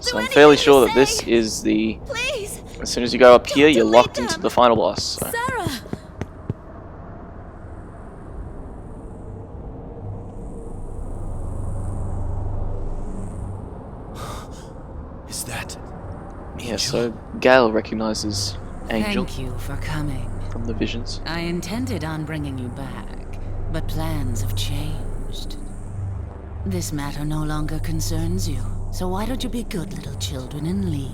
So I'm fairly sure that this is the... Please. As soon as you go up here, you're locked into the final boss. So. Sera. Is that... Yeah, so Gale recognizes Angel Thank you for coming. from the visions. I intended on bringing you back, but plans have changed. This matter no longer concerns you, so why don't you be good little children and leave?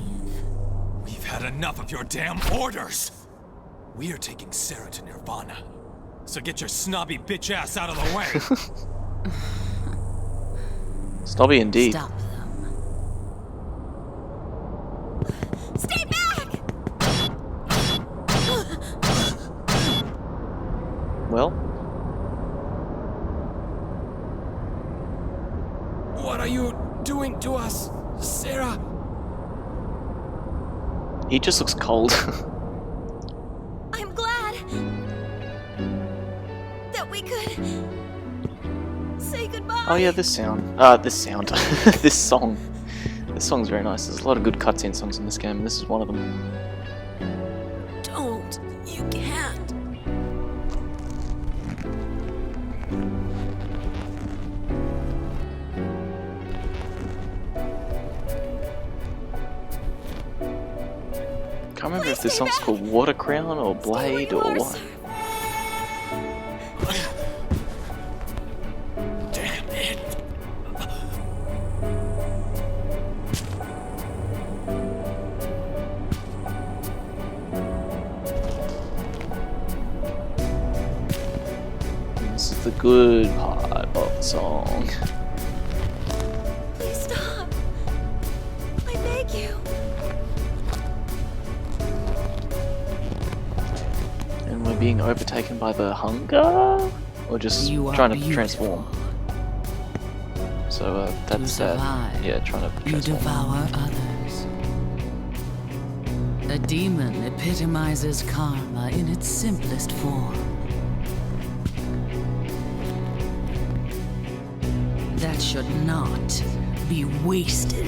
We've had enough of your damn orders! We are taking Sera to Nirvana. So get your snobby bitch ass out of the way! Snobby indeed. Stop them. Stay back. Well, What are you doing to us, Sera? he just looks cold. I'm glad that we could say goodbye. Oh yeah, this sound. This sound. This song. This song's very nice. There's a lot of good cutscene songs in this game, and this is one of them. Don't. You can't. Can't remember if this song's called Water Crown or Blade or what. Damn it! This is the good part of the song. Please stop. I beg you. And we're being overtaken by the hunger? Or just You are trying to beautiful. transform? So To that's that. survive, Yeah, trying to you transform. devour others. A demon epitomizes karma in its simplest form. That should not be wasted.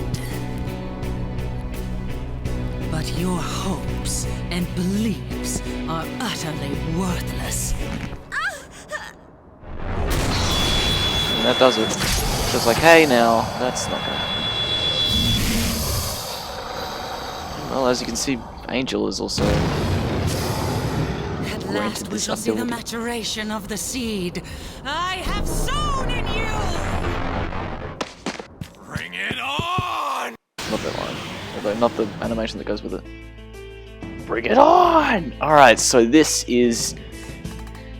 But your hopes and beliefs are utterly worthless. And that does it. Just like, hey now, that's not gonna happen. Well, as you can see, Angel is also At granted last we this shall see the ability. maturation of the seed I have sown in you! Bring it on! Not that line. Although not the animation that goes with it. Bring it on! Alright, so this is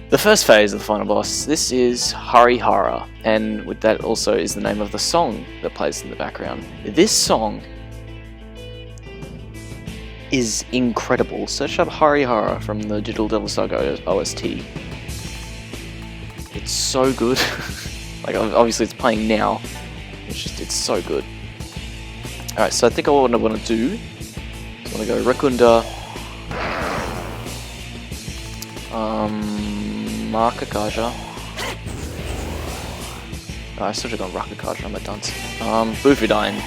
the first phase of the final boss. This is Harihara, and with that also is the name of the song that plays in the background. This song is incredible. Search up Harihara from the Digital Devil Saga OST. It's so good. Like, obviously it's playing now. It's so good. Alright, so I think what I want to do is I want to go Rakunda, Markakaja. Oh, I should have gone Rakakaja, I'm a dunce. Bufudine.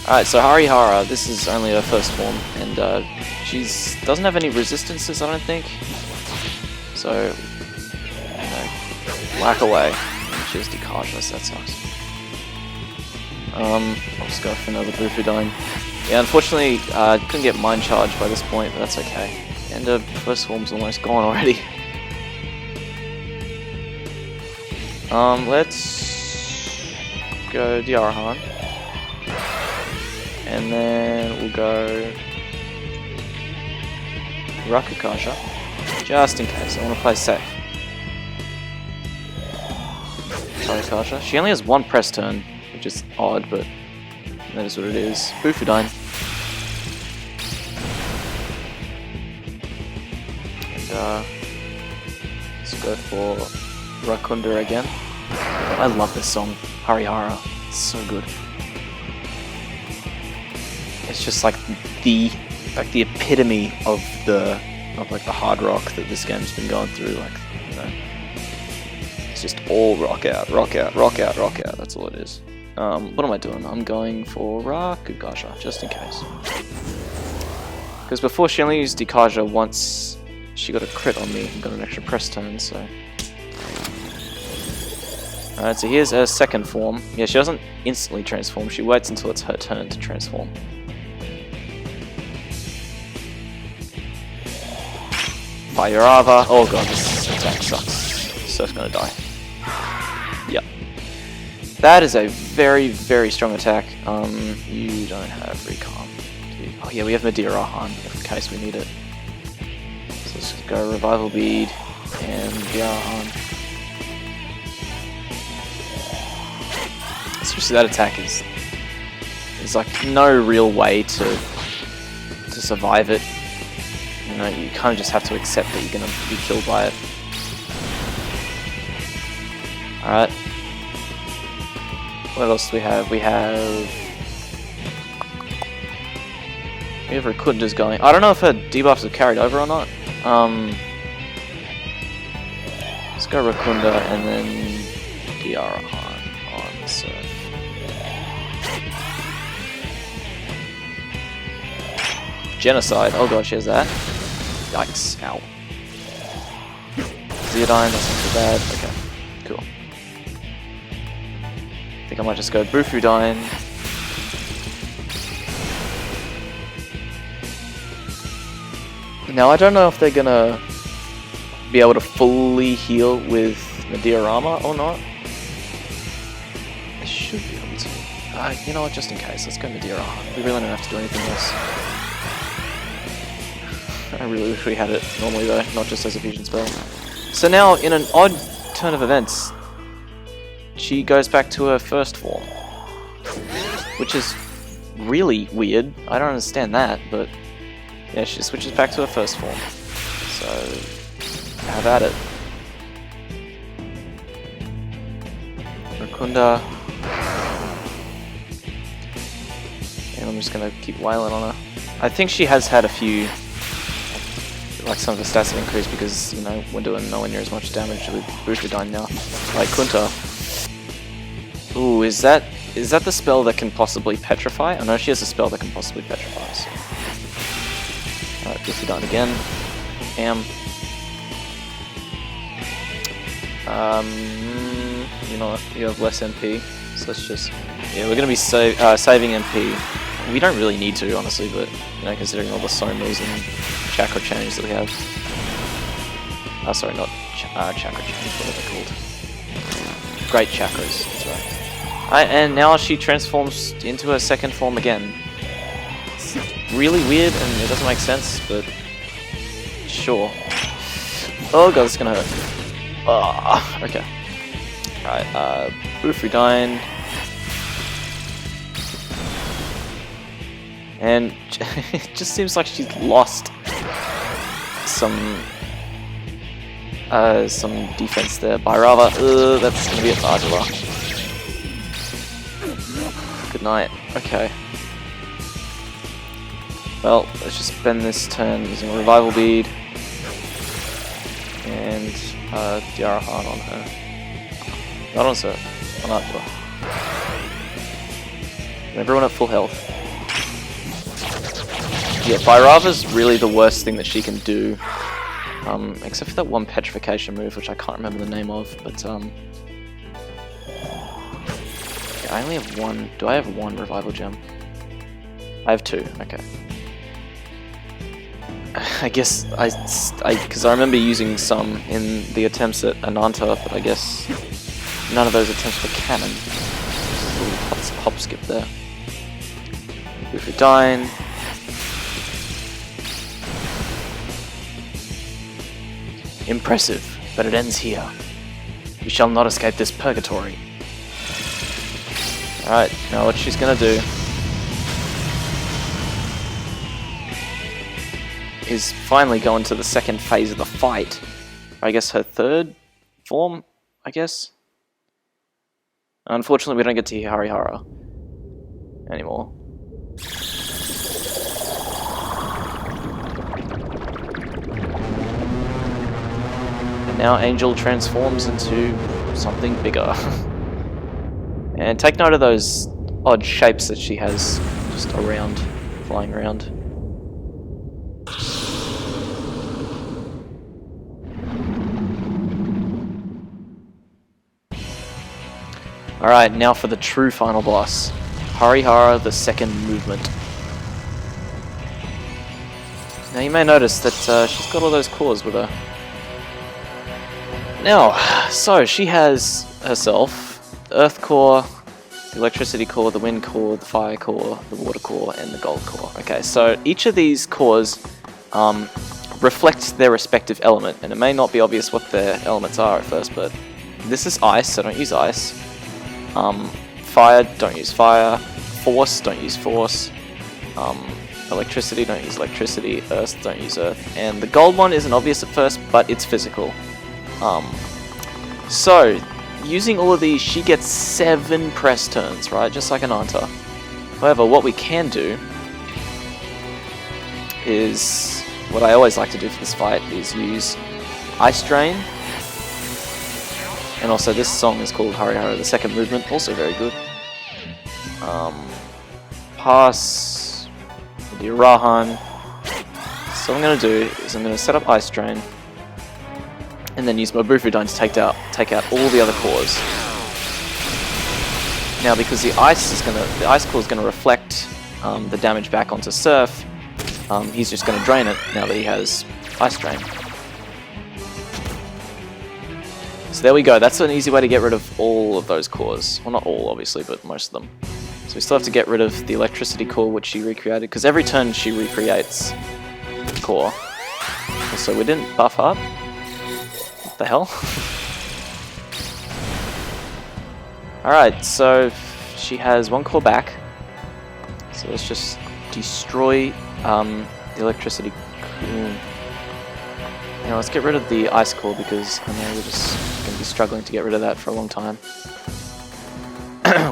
Alright, so Harihara, this is only her first form, and she doesn't have any resistances, I don't think. So, you know, whack away. She has Dikaja, so that sucks. I'll just go for another Bufudine. Yeah, unfortunately, I couldn't get Mind Charge by this point, but that's okay. And first form's almost gone already. Let's go Diarahan. And then we'll go Rakakasha, just in case. I want to play safe. Rakakasha. She only has one press turn, which is odd, but that is what it is. Bufudine. And let's go for Rakunda again. I love this song, Harihara. It's so good. It's just like the epitome of like the hard rock that this game's been going through. Like, you know, it's just all rock out, rock out, rock out, rock out. That's all it is. What am I doing? I'm going for Rakugaja, just in case. Because before she only used Dikaja once she got a crit on me and got an extra press turn, so... Alright, so here's her second form. Yeah, she doesn't instantly transform, she waits until it's her turn to transform. Fire-Ava. Oh god, this attack sucks. Surf's gonna die. Yep. That is a very, very strong attack. You don't have Recon. Oh yeah, we have Madeira-Han, in case we need it. So let's just go Revival Bead and Madeira-Han. Especially that attack is... There's like no real way to survive it. You know, you kind of just have to accept that you're going to be killed by it. Alright. What else do we have? We have Rakunda's going. I don't know if her debuffs have carried over or not. Let's go Rakunda and then Diara-Han on Surf. Genocide. Oh god, she has that. Yikes. Ow. Zeodine, that's not too bad. Okay, cool. I think I might just go Bufudine. Now I don't know if they're gonna be able to fully heal with Madeira-Rama or not. They should be able to. You know what, just in case, let's go Madeira-Rama. We really don't have to do anything else. I really wish we had it normally though, not just as a fusion spell. So now, in an odd turn of events, she goes back to her first form. Which is really weird. I don't understand that, but yeah, she switches back to her first form. So, have at it. Rakunda. And I'm just gonna keep wailing on her. I think she has had a few... Like some of the stats have increased because, you know, we're doing nowhere near as much damage with Bufudine now. Like Kunta. Ooh, is that the spell that can possibly petrify? I know she has a spell that can possibly petrify. So. Alright, Bufudine again. You know what? You have less MP, so let's just... Yeah, we're gonna be saving MP. We don't really need to, honestly, but, you know, considering all the somas and chakra change that we have. Sorry, not chakra change, what are they called? Great chakras, that's right. And now she transforms into her second form again. It's really weird and it doesn't make sense, but sure. Oh god, it's gonna hurt. Okay. Alright, Bufudine. And it just seems like she's lost some defense there. Bhairava, that's gonna be a Bajala. Good night. Okay. Well, let's just spend this turn using a Revival Bead and Diara-Han on her. Not on Sera, on Arthur. Everyone at full health. Yeah, Bhairava's really the worst thing that she can do. Except for that one petrification move, which I can't remember the name of, but yeah, I only have one. Do I have one revival gem? I have two, okay. I guess because I remember using some in the attempts at Ananta, but I guess none of those attempts were canon. Just a little hop skip there. Bufudine. Impressive, but it ends here. We shall not escape this purgatory. Alright, now what she's gonna do is finally go into the second phase of the fight. I guess her third form, I guess? Unfortunately, we don't get to hear Harihara anymore. And now Angel transforms into something bigger. And take note of those odd shapes that she has just around, flying around. Alright, now for the true final boss. Harihara, the second movement. Now you may notice that she's got all those cores with her. Now, so she has herself the Earth Core, the Electricity Core, the Wind Core, the Fire Core, the Water Core, and the Gold Core. Okay, so each of these cores reflects their respective element, and it may not be obvious what their elements are at first, but this is ice, so don't use ice. Fire, don't use fire. Force, don't use force. Electricity, don't use electricity. Earth, don't use earth. And the gold one isn't obvious at first, but it's physical. So, using all of these, she gets 7 press turns, right? Just like an Anta. However, what we can do is, what I always like to do for this fight, is use Ice Drain. And also this song is called Harihara, the second movement, also very good. Pass, do Rahan. So what I'm going to do is I'm going to set up Ice Drain, and then use my Bufudine to take out all the other cores. Now because the ice core is going to reflect the damage back onto Surf, he's just going to drain it now that he has Ice Drain. So there we go, that's an easy way to get rid of all of those cores. Well, not all, obviously, but most of them. So we still have to get rid of the electricity core, which she recreated, because every turn she recreates the core. Also, we didn't buff up. What the hell? Alright, so she has 1 core back. So let's just destroy the electricity core. Now let's get rid of the ice core because I know we're just going to be struggling to get rid of that for a long time.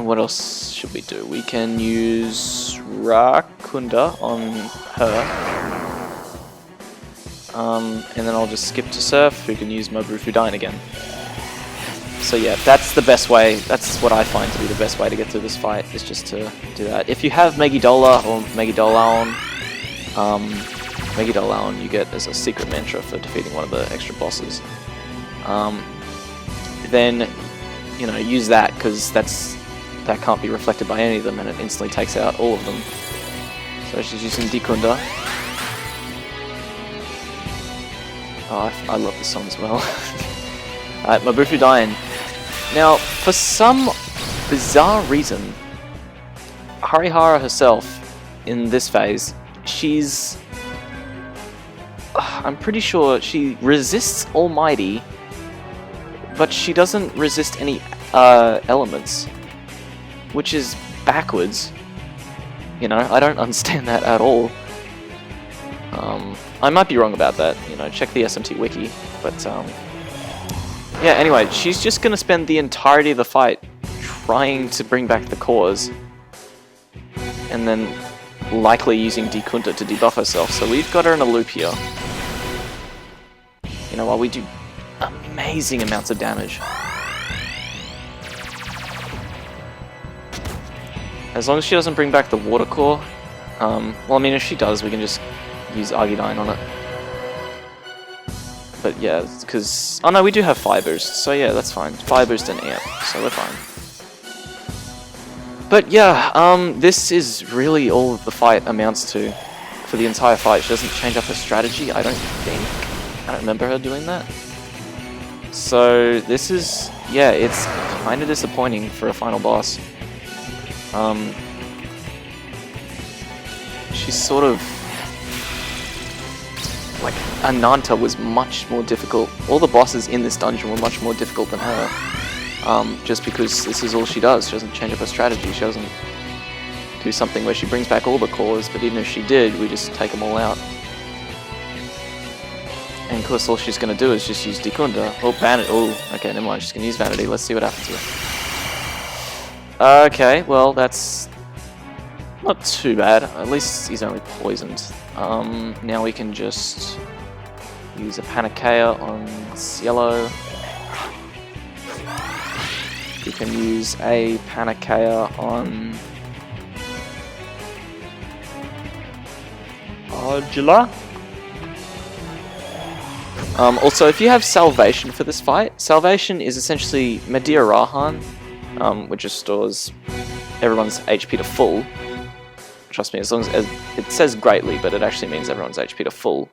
What else should we do? We can use Rakunda on her. And then I'll just skip to Surf, who can use Mobufudine again. So yeah, that's the best way, that's what I find to be the best way to get through this fight, is just to do that. If you have Megidola or Megidolaon, Megidolaon you get as a secret mantra for defeating one of the extra bosses. Then, you know, use that, because that can't be reflected by any of them and it instantly takes out all of them. So she's using Dikunda. Oh, I love this song as well. Alright, Mobufudine. Now, for some bizarre reason, Harihara herself, in this phase, she's... I'm pretty sure she resists Almighty, but she doesn't resist any elements, which is backwards. You know, I don't understand that at all. I might be wrong about that, you know, check the SMT wiki, but yeah, anyway, she's just gonna spend the entirety of the fight trying to bring back the cores, and then likely using Dikunda to debuff herself, so we've got her in a loop here. You know, while we do amazing amounts of damage. As long as she doesn't bring back the water core, well, I mean, if she does, we can just use Argidyne on it. But yeah, because... Oh no, we do have fibers, so yeah, that's fine. Fibers and amp, so we're fine. But yeah, this is really all the fight amounts to for the entire fight. She doesn't change up her strategy, I don't think. I don't remember her doing that. So this is... yeah, it's kind of disappointing for a final boss. She's sort of... like, Ananta was much more difficult. All the bosses in this dungeon were much more difficult than her. Just because this is all she does. She doesn't change up her strategy. She doesn't do something where she brings back all the cores, but even if she did, we just take them all out. And of course all she's going to do is just use Dikunda. Oh, Vanity. Oh, okay, never mind. She's going to use Vanity. Let's see what happens here. Okay, well, that's not too bad. At least he's only poisoned. Now we can just use a Panacea on Cielo. We can use a Panacea on Angela. Also, if you have Salvation for this fight, Salvation is essentially Medea Rahan, which restores everyone's HP to full. Trust me, as long as it says greatly, but it actually means everyone's HP to full.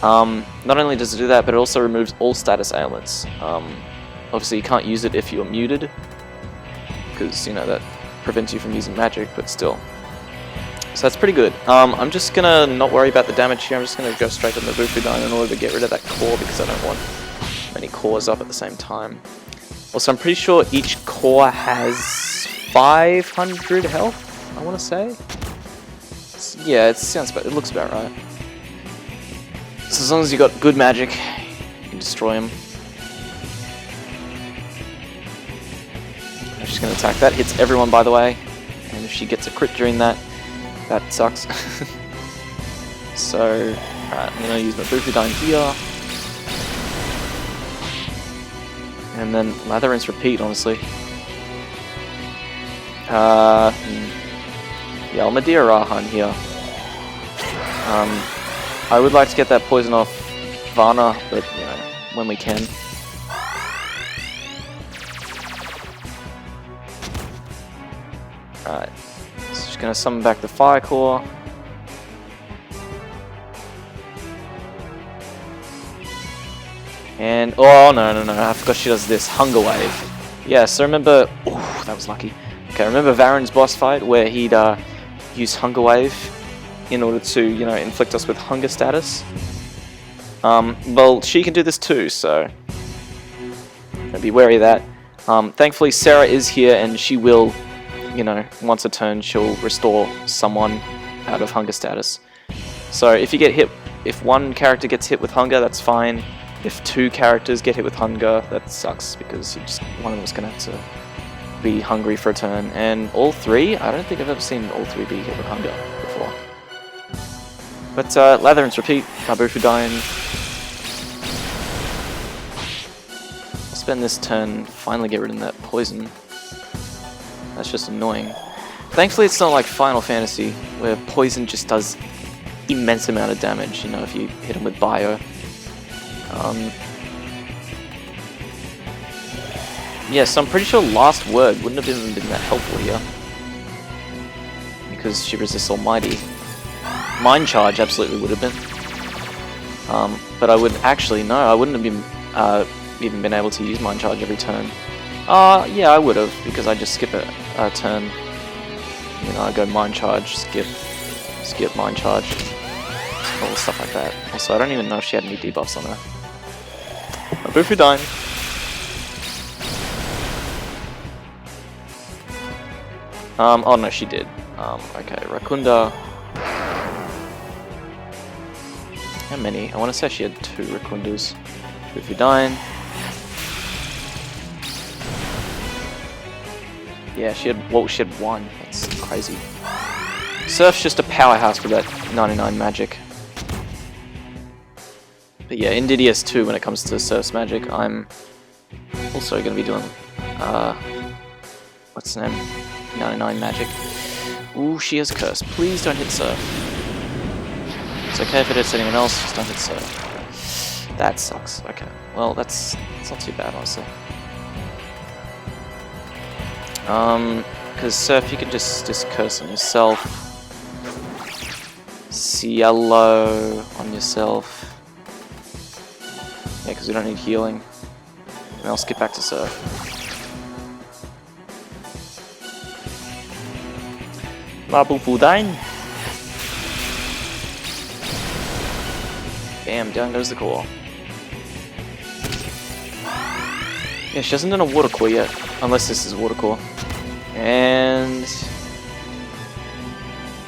Not only does it do that, but it also removes all status ailments. Obviously, you can't use it if you're muted, because, you know, that prevents you from using magic, but still. So that's pretty good. I'm just gonna not worry about the damage here. I'm just gonna go straight to Mabufudine in order to get rid of that core, because I don't want many cores up at the same time. Also, I'm pretty sure each core has 500 health, I want to say. Yeah, it sounds about, it looks about right. So as long as you got good magic, you can destroy him. I'm just gonna attack. That hits everyone, by the way, and if she gets a crit during that, that sucks. So, alright, I'm gonna use my Mabufudine here. And then lather, rinse, repeat, honestly. Yeah, I'll Medea Rahan here. I would like to get that poison off Vana, but, you know, when we can. Alright, so just gonna summon back the Fire Core. And, oh no, I forgot she does this, Hunger Wave. Yeah, so remember, oh, that was lucky. Okay, remember Varen's boss fight where he'd use Hunger Wave in order to, you know, inflict us with hunger status? Well, she can do this too, so be wary of that. Thankfully, Sera is here, and she will, you know, once a turn, she'll restore someone out of hunger status. So if you get hit, if one character gets hit with hunger, that's fine. If two characters get hit with hunger, that sucks, because one of them's gonna have to be hungry for a turn. And all three, I don't think I've ever seen all three be hit with hunger before. But lather, rinse, repeat. Mabufudine. I'll spend this turn finally get rid of that poison. That's just annoying. Thankfully, it's not like Final Fantasy, where poison just does immense amount of damage. You know, if you hit him with bio. Yeah, so I'm pretty sure Last Word wouldn't have been that helpful here, because she resists Almighty. Mind Charge absolutely would have been, but I would actually no, I wouldn't have been even been able to use Mind Charge every turn. Yeah, I would have, because I just skip a turn. You know, I go Mind Charge, skip Mind Charge, all the stuff like that. Also, I don't even know if she had any debuffs on her. Mabufudine. Oh no, she did. Okay, Rakunda. How many? I want to say she had 2 Rakundas. Mabufudine. Yeah, she had 1. That's crazy. Surf's just a powerhouse with that 99 magic. But yeah, Invidious too when it comes to Surf's magic. I'm also going to be doing, what's the name? 99 magic. Ooh, she has Curse. Please don't hit Surf. It's okay if it hits anyone else, just don't hit Surf. That sucks. Okay, well that's not too bad, honestly. Because Surf, you can just Curse on yourself. Cielo on yourself. Yeah, because we don't need healing. And I'll skip back to Surf. Mabufudine. Bam, down goes the core. Yeah, she hasn't done a water core yet, unless this is a water core. And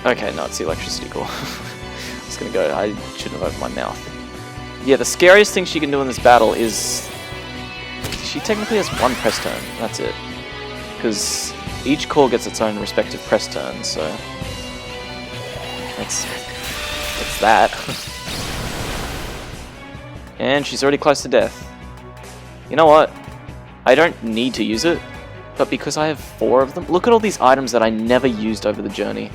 okay, no, it's the electricity core. I was gonna go, I shouldn't have opened my mouth. Yeah, the scariest thing she can do in this battle is she technically has 1 press turn, that's it. Because each core gets its own respective press turn, so it's that. And she's already close to death. You know what? I don't need to use it, but because I have 4 of them, look at all these items that I never used over the journey.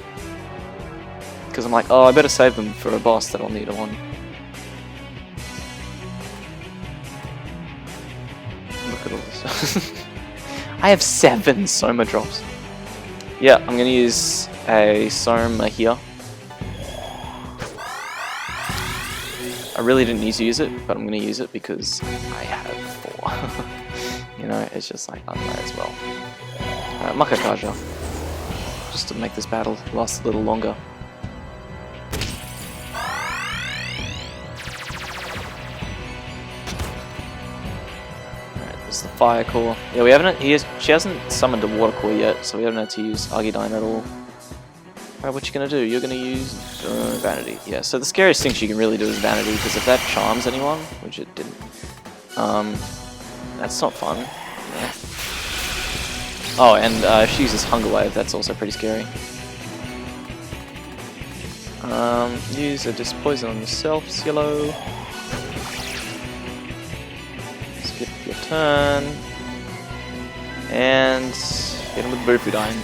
Because I'm like, oh, I better save them for a boss that I'll need on. Look at all this. I have 7 Soma drops. Yeah, I'm gonna use a Soma here. I really didn't need to use it, but I'm gonna use it because I have 4. You know, it's just like, I might as well. Makakaja. Just to make this battle last a little longer. Alright, this is the fire core. Yeah, we haven't. She hasn't summoned a water core yet, so we haven't had to use Argidyne at all. Alright, what you gonna do? You're gonna use Vanity. Yeah, so the scariest thing she can really do is Vanity, because if that charms anyone, which it didn't, that's not fun. Yeah. Oh, and if she uses Hunger Wave, that's also pretty scary. Use a Dispoison on yourself, Cielo. Skip your turn. And hit him with Bufudyne.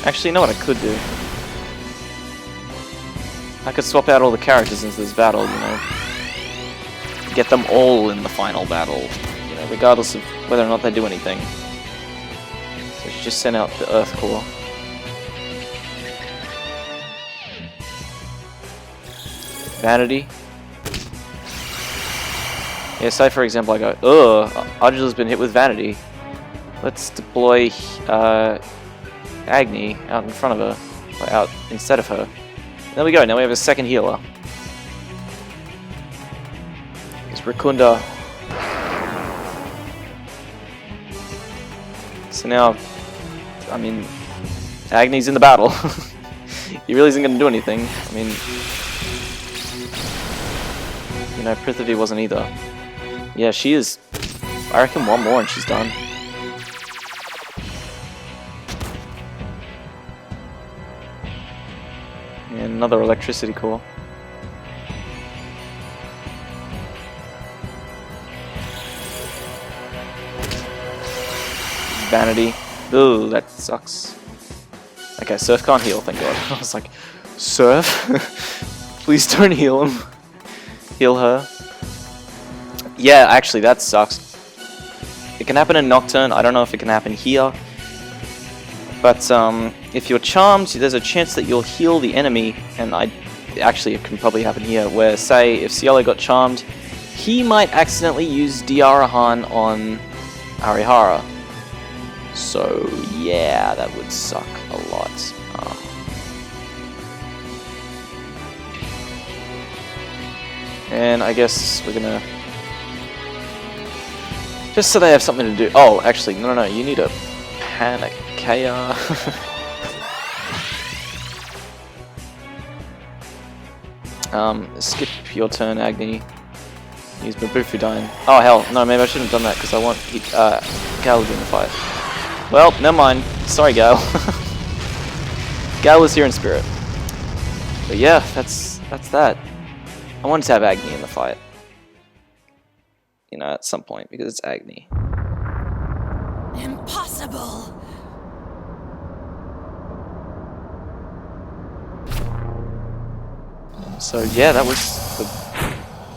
Actually, you know what I could do? I could swap out all the characters into this battle, you know. Get them all in the final battle, you know, regardless of whether or not they do anything. So she just sent out the Earth Core. Vanity. Yeah, say for example I go, ugh, Arjula's been hit with Vanity. Let's deploy Agni out in front of her, or out instead of her. There we go, now we have a second healer. It's Rakunda. So now, I mean, Agni's in the battle. He really isn't going to do anything. I mean, you know, Prithivi wasn't either. Yeah, she is. I reckon one more and she's done. And another electricity core. Vanity. Ooh, that sucks. Okay, Surf can't heal, thank god. I was like, Surf? Please don't heal him. Heal her. Yeah, actually, that sucks. It can happen in Nocturne. I don't know if it can happen here. But if you're charmed, there's a chance that you'll heal the enemy. And actually, it can probably happen here. Where, say, if Cielo got charmed, he might accidentally use Diarahan on Arihara. So, yeah, that would suck a lot. And I guess we're gonna... Just so they have something to do. Oh, actually, no, you need a Panacea. Skip your turn, Agni. Use Bufudyne. Oh, hell, no, maybe I shouldn't have done that, because I want Gal to be in the fight. Well, never mind. Sorry, Gal. Gal is here in spirit. But yeah, that's that. I wanted to have Agni in the fight. You know, at some point, because it's Agni. Impossible! So yeah, that was the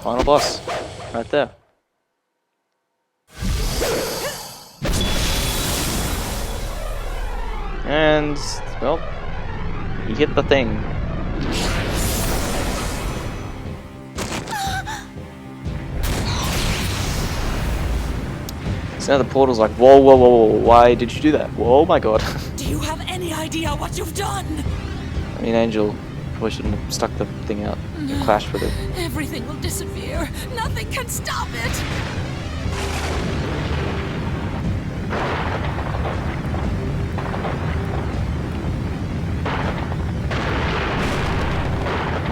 final boss. Right there. And, well, he hit the thing. So now the portal's like, whoa, why did you do that? Whoa, my god. Do you have any idea what you've done? I mean, Angel probably shouldn't have stuck the thing out and clashed with it. Everything will disappear. Nothing can stop it.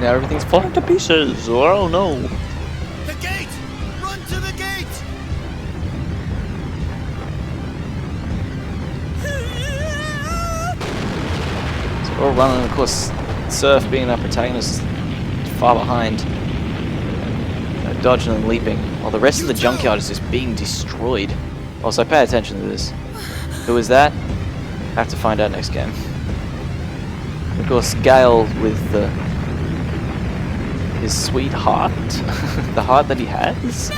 Now everything's falling to pieces. Oh no. The gate! Run to the gate! So we're all running, of course, Surf being our protagonist far behind. Dodging and leaping, while the rest of the junkyard is just being destroyed. Also, pay attention to this. Who is that? Have to find out next game. Of course, Gale with his sweet heart, the heart that he has. No!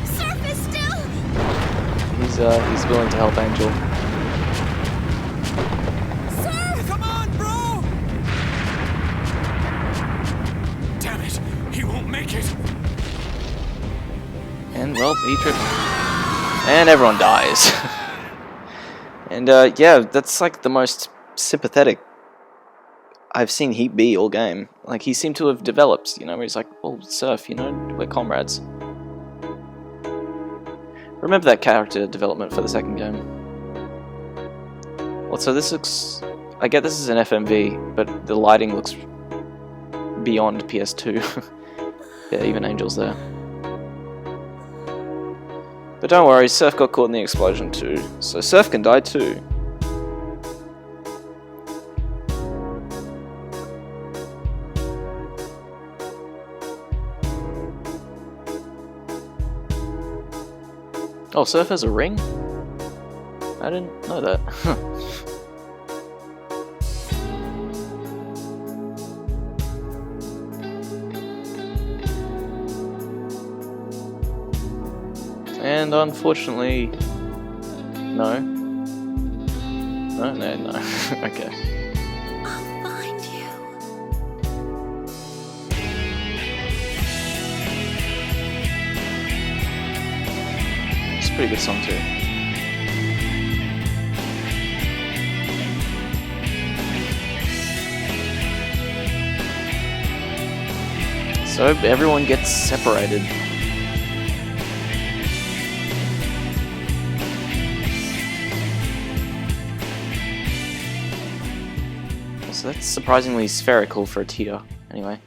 Surf is still! He's willing to help Angel. Surf! Come on, bro! Damn it! He won't make it! And well, he tripped. And everyone dies. And yeah, that's like the most sympathetic I've seen he be all game. Like, he seemed to have developed, you know, where he's like, well, Surf, you know, we're comrades. Remember that character development for the second game. Also, this looks... I get this is an FMV, but the lighting looks beyond PS2. Yeah, even Angel's there. But don't worry, Surf got caught in the explosion too, so Surf can die too. Oh, Surf has a ring? I didn't know that. And unfortunately... No. No. Okay. I'll find you. It's a pretty good song too. So everyone gets separated. So that's surprisingly spherical for a tier, anyway.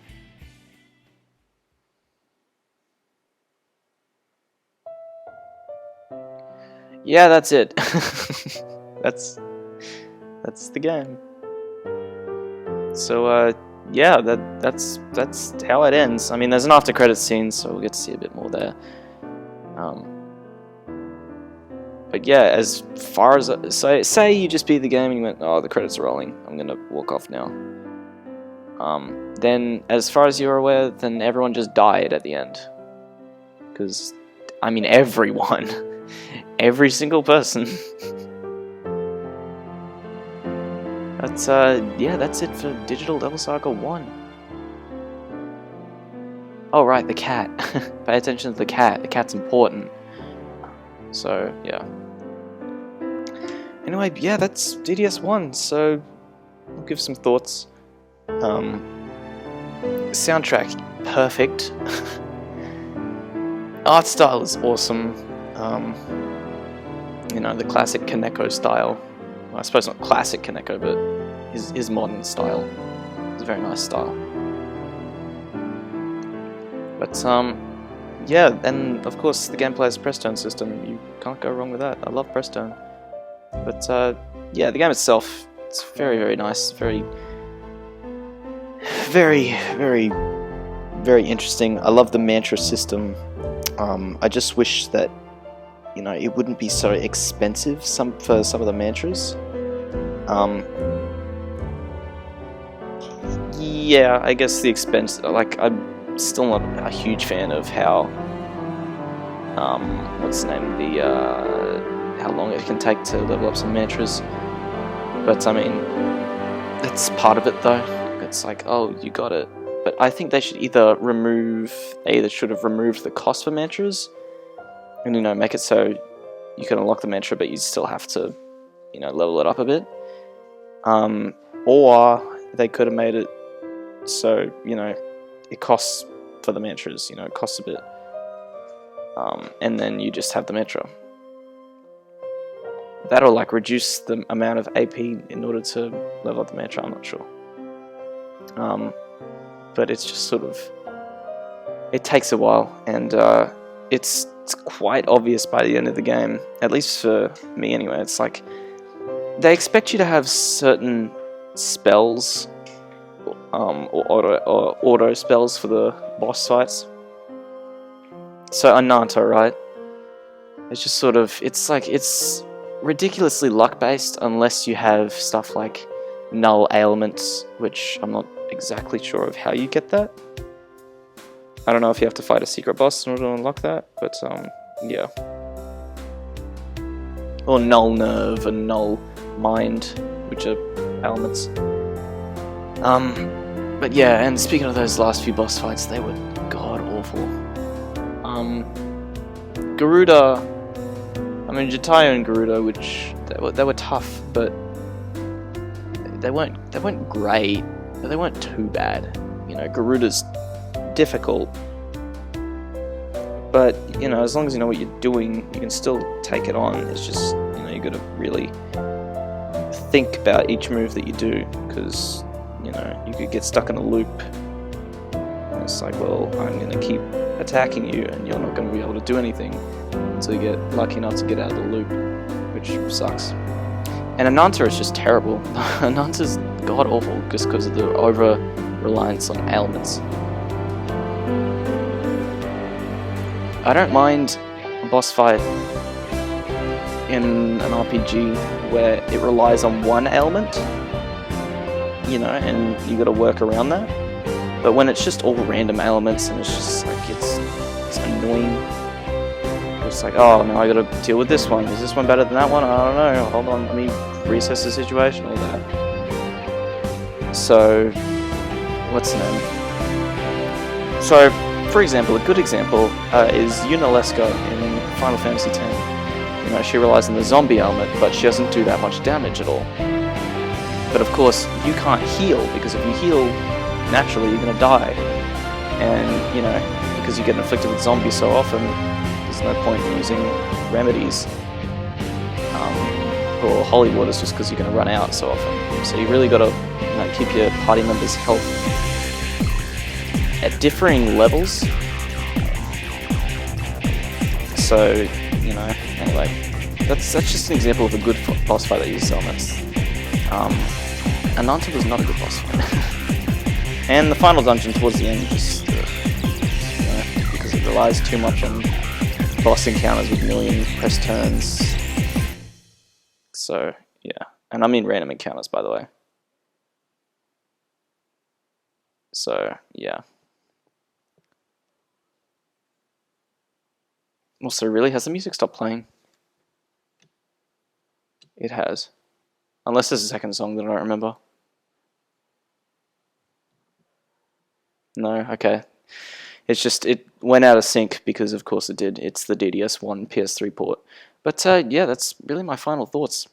Yeah, that's it. that's the game. So yeah, that's how it ends. I mean, there's an after credits scene, so we'll get to see a bit more there. But yeah, as far as say you just beat the game and you went, oh, the credits are rolling, I'm gonna walk off now. Then, as far as you're aware, then everyone just died at the end. Because, I mean, everyone. Every single person. That's, yeah, that's it for Digital Devil Saga 1. Oh, right, the cat. Pay attention to the cat. The cat's important. So, yeah. Anyway, yeah, that's DDS1, so I'll give some thoughts. Soundtrack, perfect. Art style is awesome. You know, the classic Kaneko style. Well, I suppose not classic Kaneko, but his modern style. It's a very nice style. But, yeah, and of course the gameplay has a press turn system. You can't go wrong with that. I love press turn. But, yeah, the game itself, it's very, very nice. Very, very, very, very interesting. I love the mantra system. I just wish that, you know, it wouldn't be so expensive for some of the mantras. Yeah, I guess the expense, like, I'm still not a huge fan of how, what's the name, how long it can take to level up some mantras. But, I mean, that's part of it, though. It's like, oh, you got it. But I think they should either should have removed the cost for mantras, and, you know, make it so you can unlock the mantra, but you still have to, you know, level it up a bit. Or they could have made it so, you know, it costs for the mantras, you know, it costs a bit. And then you just have the mantra. That'll, like, reduce the amount of AP in order to level up the mantra, I'm not sure. But it's just sort of... It takes a while, and it's quite obvious by the end of the game, at least for me anyway. It's like, they expect you to have certain spells, or auto spells for the boss fights. So Ananta, right? It's just sort of, it's like, it's ridiculously luck-based unless you have stuff like null ailments, which I'm not exactly sure of how you get that. I don't know if you have to fight a secret boss in order to unlock that, but yeah. Or null nerve and null mind, which are ailments. But yeah, and speaking of those last few boss fights, they were god awful. Garuda, I mean Jatayo and Garuda, which they were tough, but they weren't great, but they weren't too bad. You know, Garuda's difficult, but you know, as long as you know what you're doing, you can still take it on. It's just, you know, you got to really think about each move that you do, because you know, you could get stuck in a loop. And it's like, well, I'm going to keep attacking you, and you're not going to be able to do anything until you get lucky enough to get out of the loop, which sucks. And Ananta is just terrible. Ananta's god awful just because of the over-reliance on ailments. I don't mind a boss fight in an RPG where it relies on one ailment, you know, and you gotta work around that. But when it's just all random elements and it's just like, it's annoying. It's like, oh, now I gotta deal with this one. Is this one better than that one? I don't know. Hold on, let me reassess the situation, all that. So, what's the name? So, for example, a good example is Yunalesca in Final Fantasy X. You know, she relies on the zombie element, but she doesn't do that much damage at all. But of course, you can't heal, because if you heal naturally, you're gonna die. And, you know, because you get inflicted with zombies so often, there's no point in using remedies or holy waters just because you're gonna run out so often. So you really gotta, you know, keep your party members' health at differing levels. So, you know, anyway, that's just an example of a good boss fight that uses elements. Ananta was not a good boss fight. And the final dungeon towards the end just, you know, because it relies too much on boss encounters with million press turns. So, yeah. And I mean random encounters, by the way. So, yeah. Also, really, has the music stopped playing? It has. Unless there's a second song that I don't remember. No, okay. It's just, it went out of sync because of course it did. It's the DDS1 PS3 port. But yeah, that's really my final thoughts.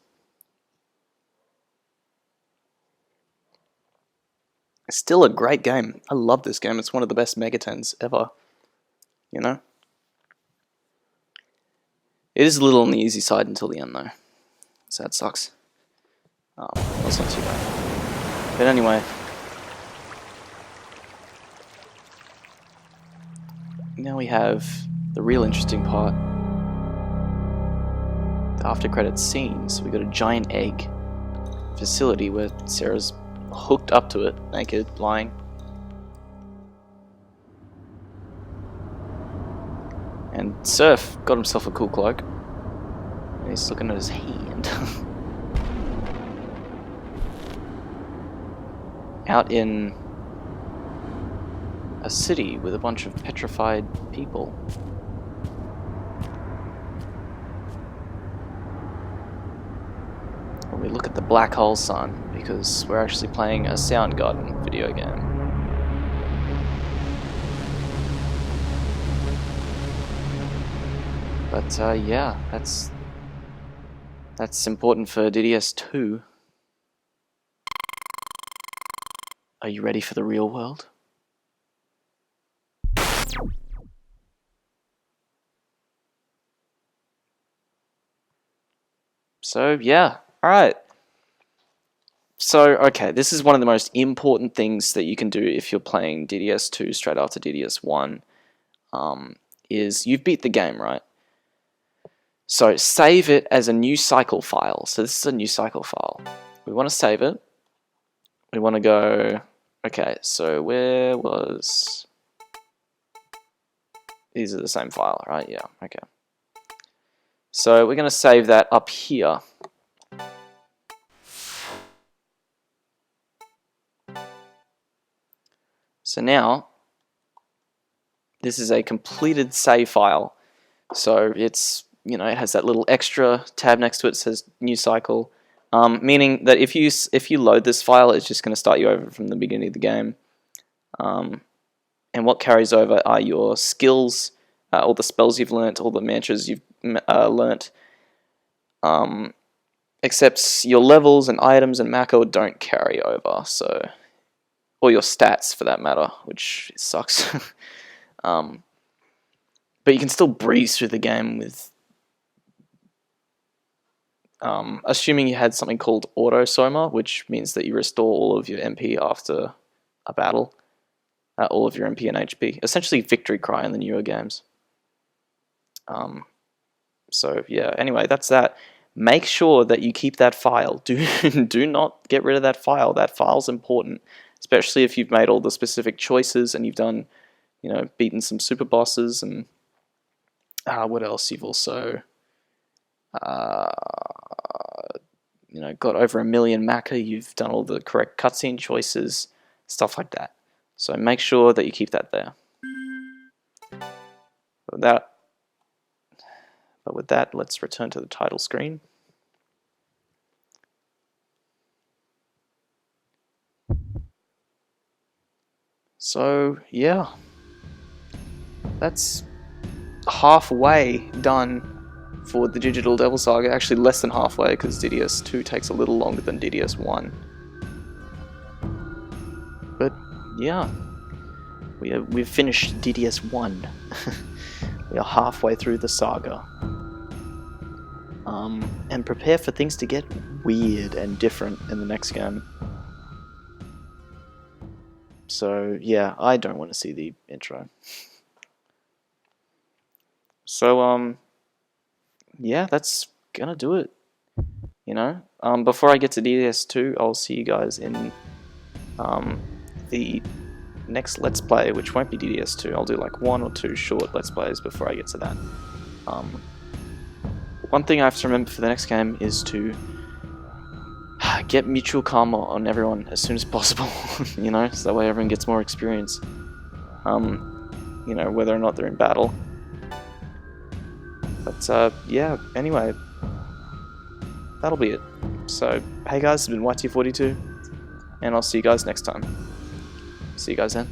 It's still a great game. I love this game. It's one of the best Megatens ever. You know? It is a little on the easy side until the end though. So that sucks. That's not too bad. But anyway. Now we have the real interesting part. The after credits scene. So we got a giant egg facility where Sera's hooked up to it, naked, lying. And Surf got himself a cool cloak. And he's looking at his hand. Out in a city with a bunch of petrified people. And we look at the Black Hole Sun, because we're actually playing a Soundgarden video game. But yeah, that's important for DDS2. Are you ready for the real world? So yeah, alright. So, okay, this is one of the most important things that you can do if you're playing DDS2 straight after DDS1, is you've beat the game, right? So save it as a new cycle file. So this is a new cycle file. We want to save it. We want to go, okay, so where was... These are the same file, right? Yeah, okay. So we're going to save that up here. So now, this is a completed save file. So it's, you know, it has that little extra tab next to it that says new cycle, meaning that if you load this file, it's just going to start you over from the beginning of the game. And what carries over are your skills, all the spells you've learnt, all the mantras you've learnt, except your levels and items and macro don't carry over, so, or your stats for that matter, which sucks. But you can still breeze through the game with, assuming you had something called auto soma, which means that you restore all of your MP after a battle, all of your MP and HP, essentially victory cry in the newer games. So yeah, anyway, that's that. Make sure that you keep that file. Do not get rid of that file. That file's important, especially if you've made all the specific choices and you've done, you know, beaten some super bosses and what else? You've also, you know, got over 1 million Macca. You've done all the correct cutscene choices, stuff like that. So make sure that you keep that there. But with that, let's return to the title screen. So yeah, that's halfway done for the Digital Devil Saga. Actually less than halfway, because DDS 2 takes a little longer than DDS 1. But yeah, we've finished DDS 1. We are halfway through the saga. And prepare for things to get weird and different in the next game. So yeah, I don't want to see the intro. So yeah, that's gonna do it. You know, before I get to DDS2, I'll see you guys in the next Let's Play, which won't be DDS2. I'll do like 1 or 2 short Let's Plays before I get to that. One thing I have to remember for the next game is to get mutual karma on everyone as soon as possible, you know, so that way everyone gets more experience, you know, whether or not they're in battle. But yeah, anyway, that'll be it. So, hey guys, it's been YT42, and I'll see you guys next time. See you guys then.